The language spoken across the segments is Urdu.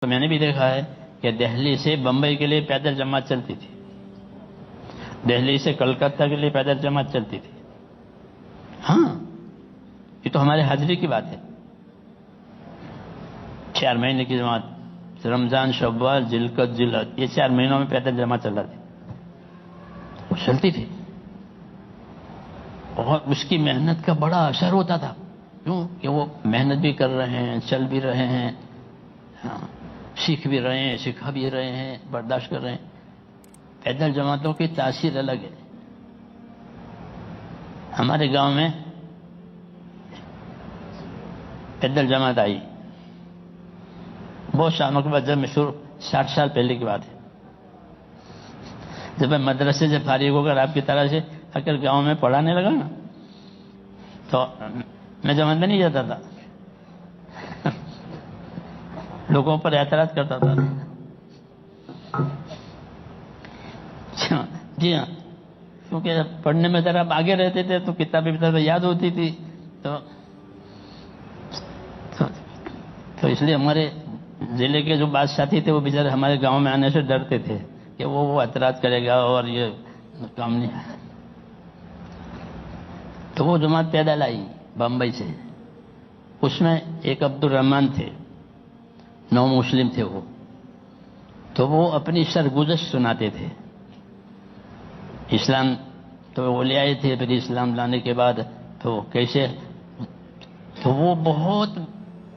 تو میں نے بھی دیکھا ہے کہ دہلی سے بمبئی کے لیے پیدل جماعت چلتی تھی، دہلی سے کلکتہ کے لیے پیدل جماعت چلتی تھی۔ ہاں، یہ تو ہمارے حاضری کی بات ہے۔ 4 مہینے کی جماعت، رمضان، شوال، ذوالقعدہ، ذوالحج، یہ 4 مہینوں میں پیدل جماعت چل رہا تھی، وہ چلتی تھی، اور اس کی محنت کا بڑا اثر ہوتا تھا۔ کیوں کہ وہ محنت بھی کر رہے ہیں، چل بھی رہے ہیں، ہاں، سیکھ بھی رہے ہیں، سکھا بھی رہے ہیں، برداشت کر رہے ہیں۔ پیدل جماعتوں کی تاثیر الگ ہے۔ ہمارے گاؤں میں پیدل جماعت آئی بہت سالوں کے بعد، جب مشہور 60 سال پہلے کی بات ہے، جب میں مدرسے سے فارغ ہو کر آپ کی طرح سے اگر گاؤں میں پڑھانے لگا نا، تو میں جماعت میں نہیں جاتا تھا، لوگوں پر اعتراض کرتا تھا۔ جی ہاں، کیونکہ جب پڑھنے میں ذرا آگے رہتے تھے تو کتابیں یاد ہوتی تھی، تو اس لیے ہمارے ضلع کے جو بعض ساتھی تھے وہ بیچارے ہمارے گاؤں میں آنے سے ڈرتے تھے کہ وہ اعتراض کرے گا اور یہ کام نہیں ہے۔ تو وہ جماعت پیدل آئی بمبئی سے، اس میں ایک عبد الرحمان تھے، نو مسلم تھے وہ، تو وہ اپنی سرگزشت سناتے تھے۔ اسلام تو وہ لے آئے تھے، پھر اسلام لانے کے بعد تو کیسے، تو وہ بہت،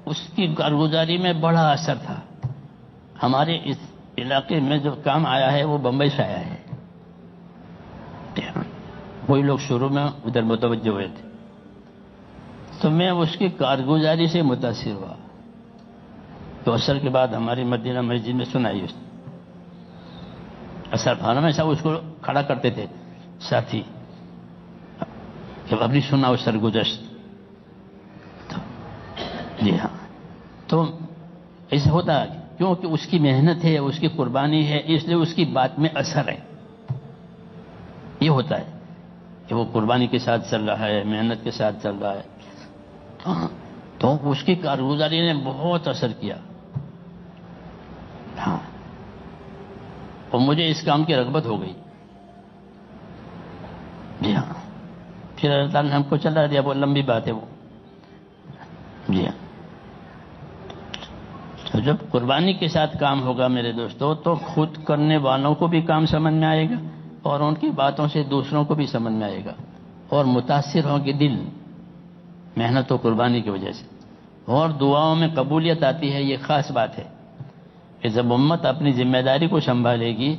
اس کی کارگزاری میں بڑا اثر تھا۔ ہمارے اس علاقے میں جو کام آیا ہے وہ بمبئی سے آیا ہے، وہی لوگ شروع میں ادھر متوجہ ہوئے تھے، تو میں اس کی کارگزاری سے متاثر ہوا۔ تو اثر کے بعد ہماری مدینہ مسجد میں سنائی اس نے، اثر بھانا میں سب اس کو کھڑا کرتے تھے ساتھی، جب اپنی سنا اس سرگزشت۔ جی ہاں، تو ایسا ہوتا ہے کیونکہ اس کی محنت ہے، اس کی قربانی ہے، اس لیے اس کی بات میں اثر ہے۔ یہ ہوتا ہے کہ وہ قربانی کے ساتھ چل رہا ہے، محنت کے ساتھ چل رہا ہے، تو اس کی کارگزاری نے بہت اثر کیا۔ ہاں، اور مجھے اس کام کی رغبت ہو گئی۔ جی ہاں، پھر اللہ تعالیٰ نے ہم کو چلا دیا، وہ لمبی بات ہے وہ۔ جی ہاں، تو جب قربانی کے ساتھ کام ہوگا میرے دوستو، تو خود کرنے والوں کو بھی کام سمجھ میں آئے گا، اور ان کی باتوں سے دوسروں کو بھی سمجھ میں آئے گا، اور متاثر ہوں گے دل محنت و قربانی کی وجہ سے، اور دعاؤں میں قبولیت آتی ہے۔ یہ خاص بات ہے کہ جب امت اپنی ذمہ داری کو سنبھالے گی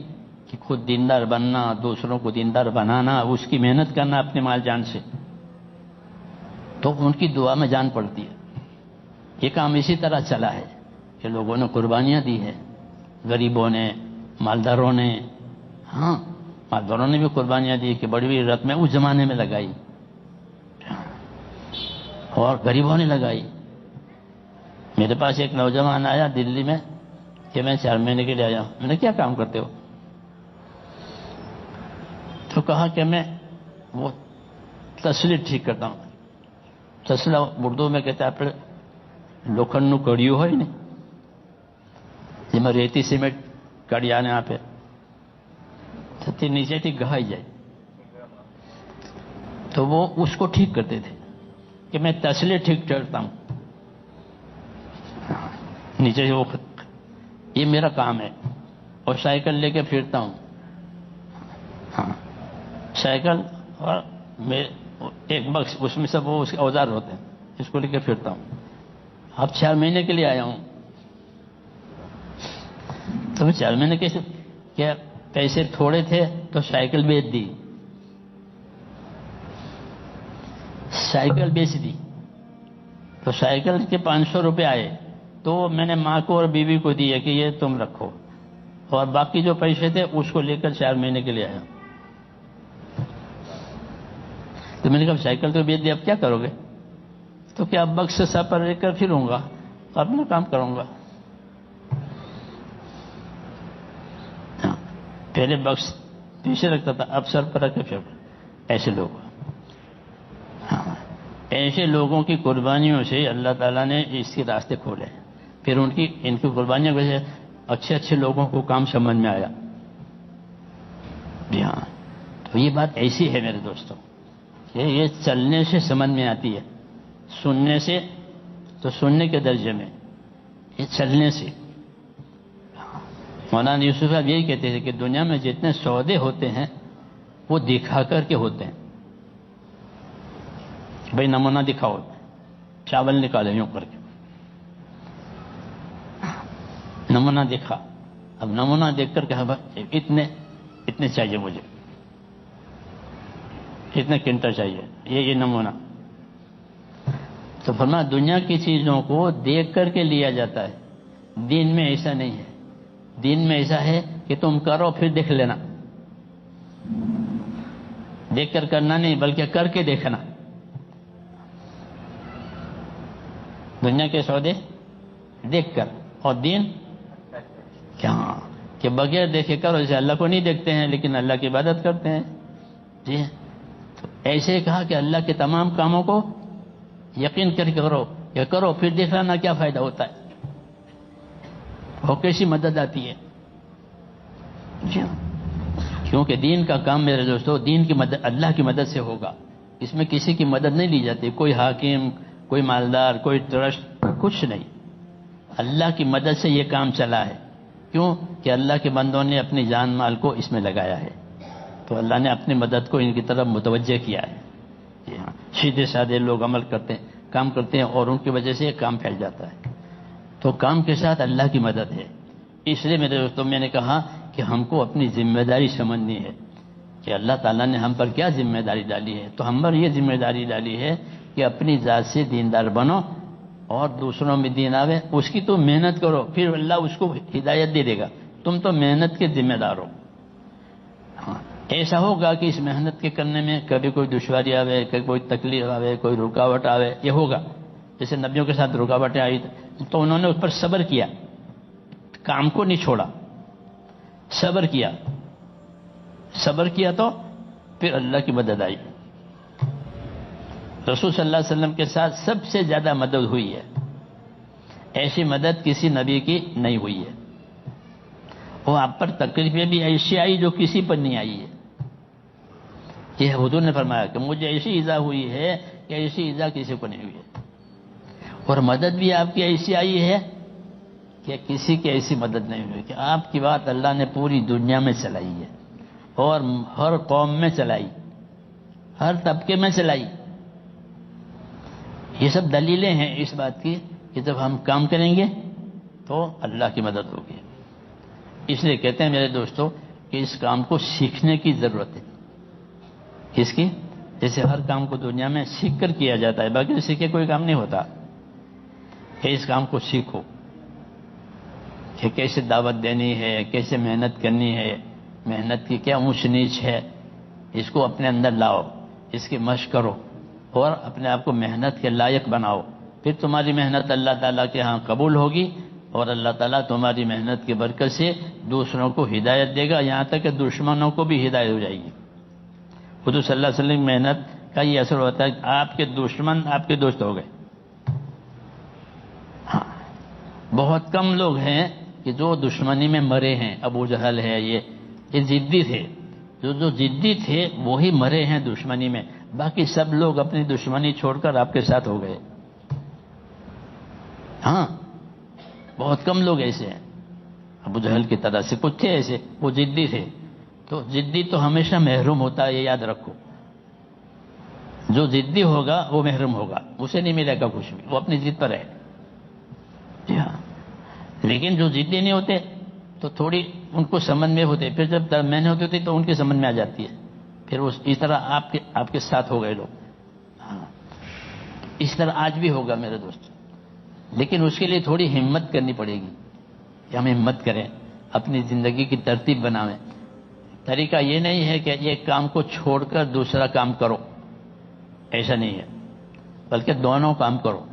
کہ خود دیندار بننا، دوسروں کو دیندار بنانا، اس کی محنت کرنا اپنے مال جان سے، تو ان کی دعا میں جان پڑتی ہے۔ یہ کام اسی طرح چلا ہے کہ لوگوں نے قربانیاں دی ہیں، غریبوں نے، مالداروں نے، ہاں، مالداروں نے بھی قربانیاں دی کہ بڑی بڑی رقمیں اس زمانے میں لگائی، اور غریبوں نے لگائی۔ میرے پاس ایک نوجوان آیا دلی میں کہ میں 4 مہینے کے لیے آیا ہوں۔ میں نے کیا کام کرتے ہو؟ تو کہا کہ میں وہ تسلی ٹھیک کرتا ہوں۔ تسلا اردو میں کہتے ہیں آپ لوکھنڈ کڑیوں ہوئی نہیں، جی ریتی سیمنٹ کڑی آنے آپ نیچے ٹھیک گہائی جائے، تو وہ اس کو ٹھیک کرتے تھے کہ میں تسلے ٹھیک کرتا ہوں نیچے سے، وہ یہ میرا کام ہے۔ اور سائیکل لے کے پھرتا ہوں، ہاں، سائیکل اور ایک بکس، اس میں سب وہ اس کے اوزار ہوتے ہیں، اس کو لے کے پھرتا ہوں۔ اب 4 مہینے کے لیے آیا ہوں، تو میں 4 مہینے کے کیا پیسے تھوڑے تھے تو سائیکل بیچ دی، سائیکل بیچ دی، تو سائیکل کے 500 روپے آئے، تو میں نے ماں کو اور بیوی کو دیے کہ یہ تم رکھو، اور باقی جو پیسے تھے اس کو لے کر 4 مہینے کے لیے آیا۔ تو میں نے کہا سائیکل تو بیچ دی، اب کیا کرو گے؟ تو کیا اب بکس سر پر لے کر پھروں گا، اپنا کام کروں گا۔ پہلے بکس پیچھے رکھتا تھا، اب سر پر رکھ کے پھر۔ ایسے لوگ، ہاں، ایسے لوگوں کی قربانیوں سے اللہ تعالیٰ نے اس کے راستے کھولے۔ پھر ان کی قربانیوں کی وجہ سے اچھے اچھے لوگوں کو کام سمجھ میں آیا. جی ہاں، تو یہ بات ایسی ہے میرے دوستوں کہ یہ چلنے سے سمجھ میں آتی ہے، سننے سے تو سننے کے درجے میں، یہ چلنے سے. مولانا یوسف صاحب یہی کہتے تھے کہ دنیا میں جتنے سودے ہوتے ہیں وہ دکھا کر کے ہوتے ہیں. بھائی نمونہ دکھاؤ، چاول نکالے یوں کر کے، نمونہ دکھا. اب نمونہ دیکھ کر کہا اتنے چاہیے مجھے، اتنے کنٹل چاہیے، یہ نمونہ. تو فرمایا دنیا کی چیزوں کو دیکھ کر کے لیا جاتا ہے، دین میں ایسا نہیں ہے. دین میں ایسا ہے کہ تم کرو پھر دیکھ لینا، دیکھ کر کرنا نہیں بلکہ کر کے دیکھنا. دنیا کے سودے دیکھ کر، اور دین کیا کہ بغیر دیکھے کرو. جیسے اللہ کو نہیں دیکھتے ہیں لیکن اللہ کی عبادت کرتے ہیں. جی تو ایسے کہا کہ اللہ کے تمام کاموں کو یقین کر کے کرو، کہ کرو پھر دیکھ لینا کیا فائدہ ہوتا ہے، وہ کیسی مدد آتی ہے. جی کیونکہ دین کا کام میرے دوستو دین کی مدد اللہ کی مدد سے ہوگا. اس میں کسی کی مدد نہیں لی جاتی، کوئی حاکم، کوئی مالدار، کوئی ٹرسٹ، کچھ نہیں. اللہ کی مدد سے یہ کام چلا ہے. کیوں کہ اللہ کے بندوں نے اپنی جان مال کو اس میں لگایا ہے، تو اللہ نے اپنی مدد کو ان کی طرف متوجہ کیا ہے. جی ہاں، سیدھے سادے لوگ عمل کرتے ہیں، کام کرتے ہیں، اور ان کی وجہ سے کام پھیل جاتا ہے. تو کام کے ساتھ اللہ کی مدد ہے. اس لیے میرے دوستوں میں نے کہا کہ ہم کو اپنی ذمہ داری سمجھنی ہے کہ اللہ تعالیٰ نے ہم پر کیا ذمہ داری ڈالی ہے. تو ہم پر یہ ذمہ داری ڈالی ہے کہ اپنی ذات سے دیندار بنو اور دوسروں میں دین آوے. اس کی تو محنت کرو، پھر اللہ اس کو ہدایت دے دے گا. تم تو محنت کے ذمہ دار ہو. ہاں، ایسا ہوگا کہ اس محنت کے کرنے میں کبھی کوئی دشواری آوے، کبھی کوئی تکلیف آوے، کوئی رکاوٹ آوے، یہ ہوگا. جیسے نبیوں کے ساتھ رکاوٹیں آئی تو انہوں نے اس پر صبر کیا، کام کو نہیں چھوڑا، صبر کیا تو پھر اللہ کی مدد آئی. رسول صلی اللہ علیہ وسلم کے ساتھ سب سے زیادہ مدد ہوئی ہے. ایسی مدد کسی نبی کی نہیں ہوئی ہے. وہ آپ پر تکلیفیں بھی ایسی آئی جو کسی پر نہیں آئی ہے. یہ حضور نے فرمایا کہ مجھے ایسی ایذا ہوئی ہے کہ ایسی ایذا کسی کو نہیں ہوئی ہے. اور مدد بھی آپ کی ایسی آئی ہے کہ کسی کی ایسی مدد نہیں ہوئی. کہ آپ کی بات اللہ نے پوری دنیا میں چلائی ہے، اور ہر قوم میں چلائی، ہر طبقے میں چلائی. یہ سب دلیلیں ہیں اس بات کی کہ جب ہم کام کریں گے تو اللہ کی مدد ہوگی. اس لیے کہتے ہیں میرے دوستو کہ اس کام کو سیکھنے کی ضرورت ہے. کس کی؟ جیسے ہر کام کو دنیا میں سیکھ کر کیا جاتا ہے، باقی سیکھے کوئی کام نہیں ہوتا. کہ اس کام کو سیکھو کہ کیسے دعوت دینی ہے، کیسے محنت کرنی ہے، محنت کی کیا اونچ نیچ ہے، اس کو اپنے اندر لاؤ، اس کی مشق کرو اور اپنے آپ کو محنت کے لائق بناؤ. پھر تمہاری محنت اللہ تعالیٰ کے ہاں قبول ہوگی، اور اللہ تعالیٰ تمہاری محنت کی برکت سے دوسروں کو ہدایت دے گا، یہاں تک کہ دشمنوں کو بھی ہدایت ہو جائے گی. حضور صلی اللہ علیہ وسلم کی محنت کا یہ اثر ہوتا ہے کہ آپ کے دشمن آپ کے دوست ہو گئے. ہاں، بہت کم لوگ ہیں کہ جو دشمنی میں مرے ہیں. ابو جہل ہے، یہ ضدی تھے. جو ضدی تھے وہی مرے ہیں دشمنی میں، باقی سب لوگ اپنی دشمنی چھوڑ کر آپ کے ساتھ ہو گئے. ہاں، بہت کم لوگ ایسے ہیں. ابو جہل کی طرح سے کچھ تھے ایسے، وہ ضدی تھے. تو ضدی تو ہمیشہ محروم ہوتا ہے، یہ یاد رکھو. جو ضدی ہوگا وہ محروم ہوگا، اسے نہیں ملے گا کچھ بھی، وہ اپنی ضد پر ہے. جی ہاں، لیکن جو ضدی نہیں ہوتے تو تھوڑی ان کو سمجھ میں ہوتے، پھر جب درمیان ہوتی تھی تو ان کی سمجھ میں آ جاتی ہے. پھر اس طرح آپ کے ساتھ ہو گئے لوگ. ہاں، اس طرح آج بھی ہوگا میرے دوست. لیکن اس کے لیے تھوڑی ہمت کرنی پڑے گی کہ ہم ہمت کریں، اپنی زندگی کی ترتیب بنائیں. طریقہ یہ نہیں ہے کہ ایک کام کو چھوڑ کر دوسرا کام کرو، ایسا نہیں ہے، بلکہ دونوں کام کرو.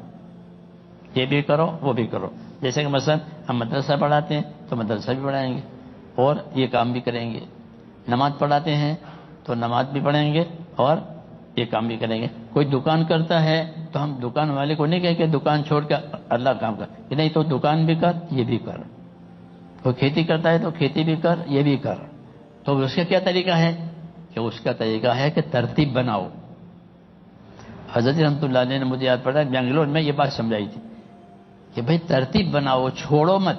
یہ بھی کرو وہ بھی کرو. جیسے کہ مثلا ہم مدرسہ پڑھاتے ہیں تو مدرسہ بھی پڑھائیں گے اور یہ کام بھی کریں گے. نماز پڑھاتے ہیں تو نماز بھی پڑھیں گے اور یہ کام بھی کریں گے. کوئی دکان کرتا ہے تو ہم دکان والے کو نہیں کہیں کہ دکان چھوڑ کے اللہ کام کر, کہ نہیں تو دکان بھی کر یہ بھی کر. کوئی کھیتی کرتا ہے تو کھیتی بھی کر یہ بھی کر. تو اس کا کیا طریقہ ہے کہ اس کا طریقہ ہے کہ ترتیب بناؤ. حضرت رحمۃ اللہ علیہ نے مجھے یاد پڑا بنگلور میں یہ بات سمجھائی تھی کہ بھائی ترتیب بناؤ, چھوڑو مت.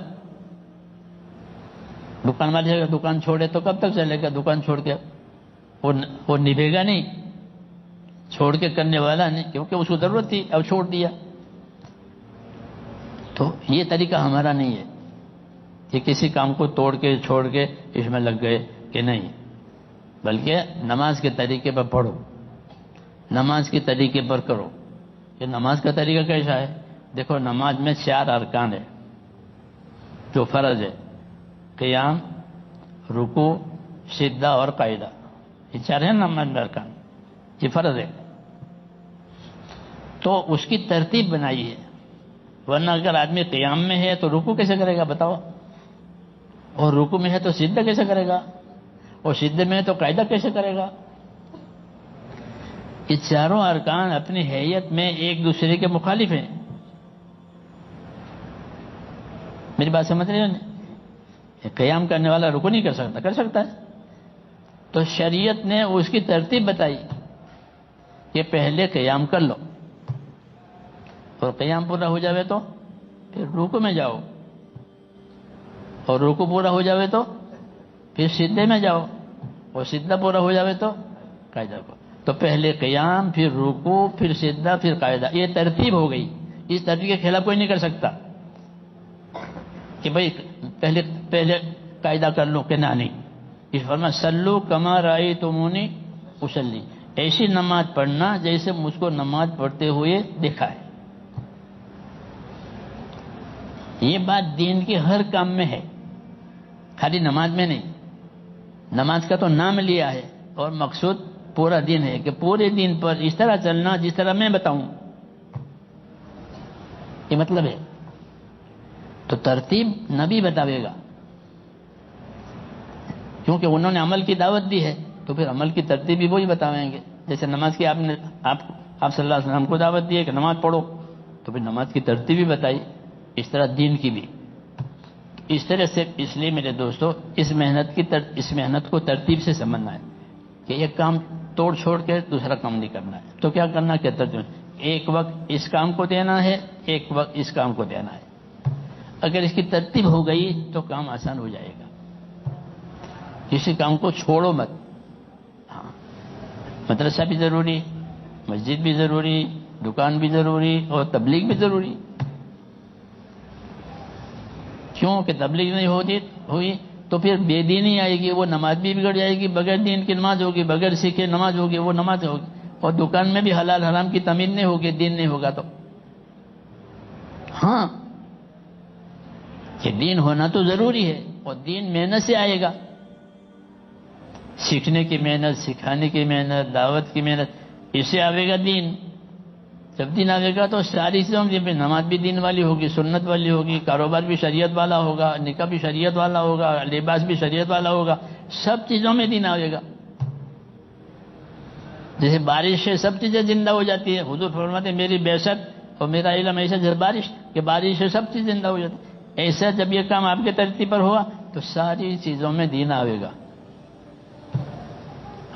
دکان والے اگر دکان چھوڑے تو کب تک چلے گا؟ دکان چھوڑ کے وہ نبھے گا نہیں, چھوڑ کے کرنے والا نہیں, کیونکہ اس کو ضرورت تھی اب چھوڑ دیا. تو یہ طریقہ ہمارا نہیں ہے کہ کسی کام کو توڑ کے چھوڑ کے اس میں لگ گئے, کہ نہیں, بلکہ نماز کے طریقے پر پڑھو, نماز کے طریقے پر کرو. کہ نماز کا طریقہ کیسا ہے؟ دیکھو نماز میں 4 ارکان ہے جو فرض ہے, قیام, رکوع, سجدہ اور قاعدہ. یہ 4 ہیں نماز میں ارکان, یہ فرض ہے. تو اس کی ترتیب بنائی ہے, ورنہ اگر آدمی قیام میں ہے تو رکوع کیسے کرے گا بتاؤ, اور رکوع میں ہے تو سجدہ کیسے کرے گا, اور سجدے میں ہے تو قاعدہ کیسے کرے گا؟ یہ چاروں ارکان اپنی حیت میں ایک دوسرے کے مخالف ہیں. میری بات سمجھ رہے ہو؟ قیام کرنے والا رکوع نہیں کر سکتا, کر سکتا ہے. تو شریعت نے اس کی ترتیب بتائی کہ پہلے قیام کر لو, اور قیام پورا ہو جاوے تو پھر رکوع میں جاؤ, اور رکوع پورا ہو جاوے تو پھر سجدے میں جاؤ, اور سجدہ پورا ہو جاوے تو قاعدہ کو. تو پہلے قیام, پھر رکوع, پھر سجدہ, پھر قاعدہ. یہ ترتیب ہو گئی. اس ترتیب کے خلاف کوئی نہیں کر سکتا کہ بھائی پہلے قاعدہ کر لو, کہ نہیں. اس فرما صلو کما رأیتمونی اصلی, ایسی نماز پڑھنا جیسے مجھ کو نماز پڑھتے ہوئے دیکھا ہے. یہ بات دین کے ہر کام میں ہے, خالی نماز میں نہیں. نماز کا تو نام لیا ہے اور مقصود پورا دین ہے کہ پورے دین پر اس طرح چلنا جس طرح میں بتاؤں, یہ مطلب ہے. تو ترتیب نبی بتاوے گا, کیونکہ انہوں نے عمل کی دعوت دی ہے, تو پھر عمل کی ترتیب بھی وہی بتاویں گے. جیسے نماز کی آپ صلی اللہ علیہ وسلم کو دعوت دی ہے کہ نماز پڑھو, تو پھر نماز کی ترتیب بھی بتائی, اس طرح دین کی بھی. اس طرح سے اس لیے میرے دوستو اس محنت کو ترتیب سے سمجھنا ہے کہ ایک کام توڑ چھوڑ کے دوسرا کام نہیں کرنا ہے. تو کیا کرنا, کہ ترتیب ایک وقت اس کام کو دینا ہے, ایک وقت اس کام کو دینا ہے. اگر اس کی ترتیب ہو گئی تو کام آسان ہو جائے گا. کسی کام کو چھوڑو مت. ہاں, مدرسہ بھی ضروری, مسجد بھی ضروری, دکان بھی ضروری, اور تبلیغ بھی ضروری. کیوں کہ تبلیغ نہیں ہوئی تو پھر بے دینی آئے گی, وہ نماز بھی بگڑ جائے گی, بغیر دین کی نماز ہوگی, بغیر سیکھے نماز ہوگی, وہ نماز ہوگی. اور دکان میں بھی حلال حرام کی تمیز نہیں ہوگی, دین نہیں ہوگا. تو ہاں, کہ دین ہونا تو ضروری ہے, اور دین محنت سے آئے گا. سیکھنے کی محنت, سکھانے کی محنت, دعوت کی محنت, اس سے آئے گا دین. جب دین آئے گا تو ساری چیزوں میں نماز بھی دین والی ہوگی, سنت والی ہوگی, کاروبار بھی شریعت والا ہوگا, نکاح بھی شریعت والا ہوگا, لباس بھی شریعت والا ہوگا, سب چیزوں میں دین آئے گا. جیسے بارش سے سب چیزیں زندہ ہو جاتی ہے. حضور فرماتے ہیں میری بعثت اور میرا علم ایسا جیسے بارش, کہ بارش سے سب چیز زندہ ہو جاتی ہے. ایسا جب یہ کام آپ کے ترتیب پر ہوا تو ساری چیزوں میں دین آئے گا.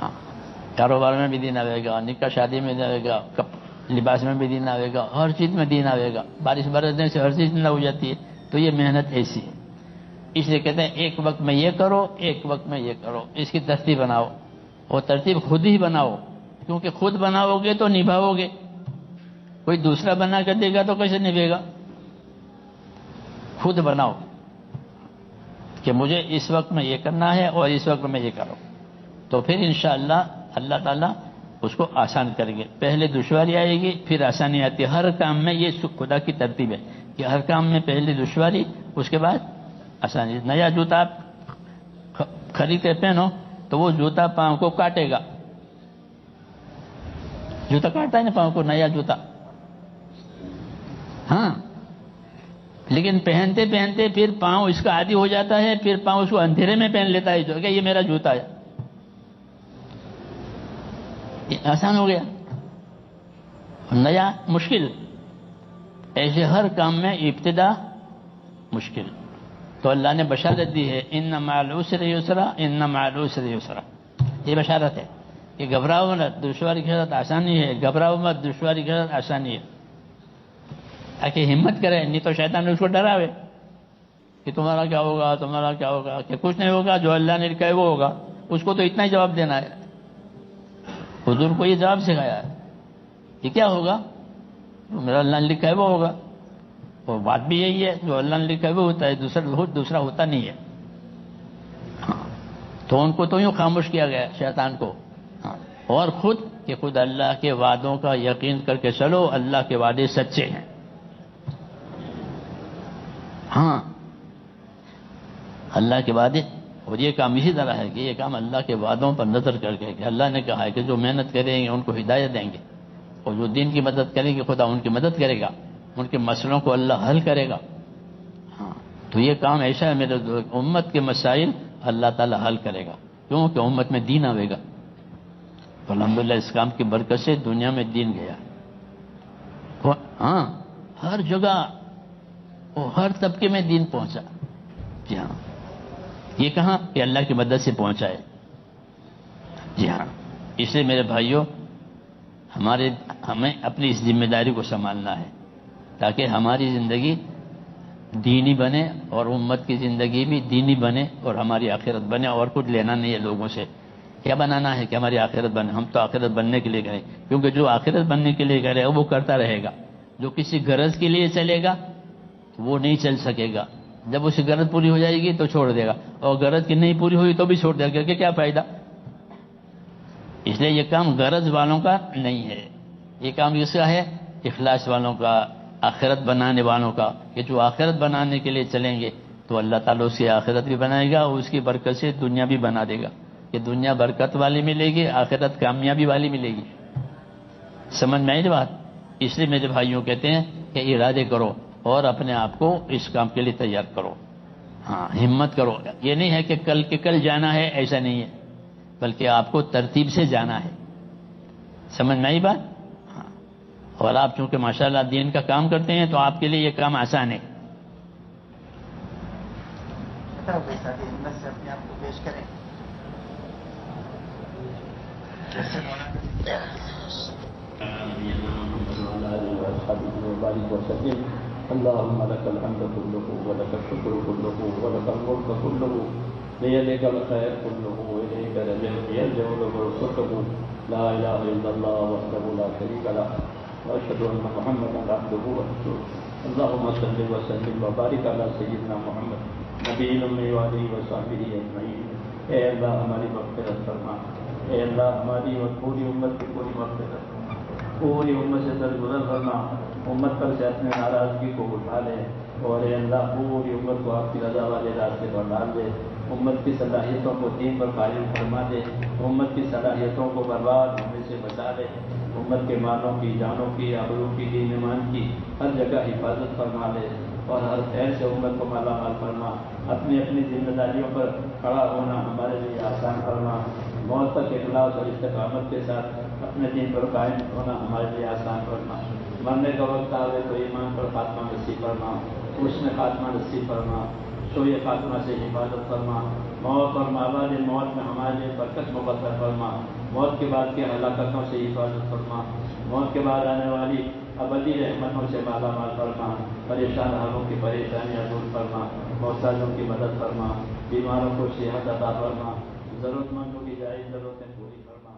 ہاں, کاروبار میں بھی دین آئے گا, نکاح شادی میں دین آئے گا, لباس میں بھی دین آئے گا, ہر چیز میں دین آئے گا. بارش برسنے سے ہر چیز زندہ ہو جاتی ہے. تو یہ محنت ایسی ہے. اس لیے کہتے ہیں ایک وقت میں یہ کرو, ایک وقت میں یہ کرو. اس کی ترتیب بناؤ, اور ترتیب خود ہی بناؤ, کیونکہ خود بناؤ گے تو نبھاؤ گے. کوئی دوسرا بنا کر دے گا تو کیسے نبھے گا؟ خود بناؤ کہ مجھے اس وقت میں یہ کرنا ہے اور اس وقت میں یہ کرو, تو پھر انشاءاللہ اللہ تعالیٰ اس کو آسان کریں گے. پہلے دشواری آئے گی, پھر آسانی آتی ہے. ہر کام میں یہ خدا کی ترتیب ہے کہ ہر کام میں پہلے دشواری, اس کے بعد آسانی. نیا جوتا آپ خرید کے پہنو تو وہ جوتا پاؤں کو کاٹے گا. جوتا کاٹتا ہے نا پاؤں کو, نیا جوتا. ہاں, لیکن پہنتے پہنتے پھر پاؤں اس کا عادی ہو جاتا ہے, پھر پاؤں اس کو اندھیرے میں پہن لیتا ہے جو کہ یہ میرا جوتا ہے. یہ آسان ہو گیا. نیا مشکل. ایسے ہر کام میں ابتدا مشکل. تو اللہ نے بشارت دی ہے ان مع العسر یسرا ان مع العسر یسرا. یہ بشارت ہے کہ گھبراؤ مت، دشواری کے ساتھ آسانی ہے. گھبراؤ مت، دشواری کے ساتھ آسانی ہے. تاکہ ہمت کرے، نہیں تو شیطان نے اس کو ڈراوے کہ تمہارا کیا ہوگا، تمہارا کیا ہوگا، کہ کچھ نہیں ہوگا، جو اللہ نے لکھا ہے وہ ہوگا. اس کو تو اتنا ہی جواب دینا ہے. حضور کو یہ جواب سکھایا ہے کہ کیا ہوگا، جو میرا اللہ نے لکھا ہے وہ ہوگا. اور بات بھی یہی ہے، جو اللہ نے لکھا ہے وہ ہوتا ہے، دوسرا ہوتا نہیں ہے. تو ان کو تو یوں خاموش کیا گیا شیطان کو. اور خود اللہ کے وعدوں کا یقین کر کے چلو، اللہ کے وعدے سچے ہیں. ہاں اللہ کے وعدے. اور یہ کام اسی طرح ہے کہ یہ کام اللہ کے وعدوں پر نظر کر کے کہ اللہ نے کہا ہے کہ جو محنت کریں گے ان کو ہدایت دیں گے، اور جو دین کی مدد کریں گے خدا ان کی مدد کرے گا، ان کے مسئلوں کو اللہ حل کرے گا. ہاں تو یہ کام ایسا ہے میرے امت کے مسائل اللہ تعالیٰ حل کرے گا، کیونکہ امت میں دین آئے گا. تو الحمدللہ اس کام کی برکت سے دنیا میں دین گیا. ہاں ہر جگہ اور ہر طبقے میں دین پہنچا. جی ہاں یہ کہاں کہ اللہ کی مدد سے پہنچا ہے. جی ہاں اس لیے میرے بھائیوں ہمیں اپنی اس ذمہ داری کو سنبھالنا ہے تاکہ ہماری زندگی دینی بنے اور امت کی زندگی بھی دینی بنے اور ہماری آخرت بنے. اور کچھ لینا نہیں ہے لوگوں سے. کیا بنانا ہے کہ ہماری آخرت بنے؟ ہم تو آخرت بننے کے لیے کریں، کیونکہ جو آخرت بننے کے لیے کرے وہ کرتا رہے گا. جو کسی غرض کے لیے چلے گا وہ نہیں چل سکے گا. جب اس کی غرض پوری ہو جائے گی تو چھوڑ دے گا، اور غرض کی نہیں پوری ہوئی تو بھی چھوڑ دے گا کہ کیا فائدہ. اس لیے یہ کام غرض والوں کا نہیں ہے، یہ کام کس کا ہے؟ اخلاص والوں کا، آخرت بنانے والوں کا. کہ جو آخرت بنانے کے لیے چلیں گے تو اللہ تعالیٰ اس کی آخرت بھی بنائے گا، اور اس کی برکت سے دنیا بھی بنا دے گا کہ دنیا برکت والی ملے گی، آخرت کامیابی والی ملے گی. سمجھ میں آئی بات؟ اس لیے میرے بھائیوں کہتے ہیں کہ ارادے کرو اور اپنے آپ کو اس کام کے لیے تیار کرو. ہاں ہمت کرو. یہ نہیں ہے کہ کل کے کل جانا ہے، ایسا نہیں ہے، بلکہ آپ کو ترتیب سے جانا ہے. سمجھ میں آئی بات؟ ہاں. اور آپ چونکہ ماشاءاللہ دین کا کام کرتے ہیں تو آپ کے لیے یہ کام آسان ہے. اپنے آپ کو پیش کریں. اللهم لك الحمد كله ولك الشكر كله ولك الملك كله بيدك الخير كله وإليك يرجع الأمر كله. لا إله إلا الله وحده لا شريك له وأشهد أن محمدا عبده ورسوله. اللهم صل وسلم وبارك على سيدنا محمد نبی الأمي وآلہ وصحبہ اجمعین. اے اللہ ہماری مغفرت فرما. اے اللہ ہماری اور پوری امت کی پوری مغفرت فرما. پوری امت سے درگزر فرما. امت پر سے اپنے ناراضگی کو اٹھا لے، اور اے اللہ پوری امت کو آپ کی رضا والے راستے پر ڈال دے. امت کی صلاحیتوں کو دین پر قائم فرما دے. امت کی صلاحیتوں کو برباد ہونے سے بچا دے. امت کے مالوں کی، جانوں کی، آبرو کی، دین ایمان کی ہر جگہ حفاظت فرما لے، اور ہر خیر سے امت کو مالا مال فرما. اپنی اپنی ذمہ داریوں پر کھڑا ہونا ہمارے لیے آسان فرما. موت تک اخلاص اور استقامت کے ساتھ اپنے دین پر قائم ہونا ہمارے لیے آسان فرما. مرنے کا وقت آئے تو ایمان پر خاتمہ نصیب فرما، اس میں خاتمہ نصیب فرما. شوئے خاتمہ سے حفاظت فرما. موت اور مابعد موت میں ہمارے لیے برکت مقدر فرما. موت کے بعد کے ہلاکتوں سے حفاظت فرما. موت کے بعد آنے والی ابدی رحمتوں سے مالا مال فرما. پریشان حالوں کی پریشانیاں دور فرما. محتاجوں کی مدد فرما. بیماروں کو صحت عطا فرما. ضرورت مندوں کی جائز ضرورتیں پوری فرما.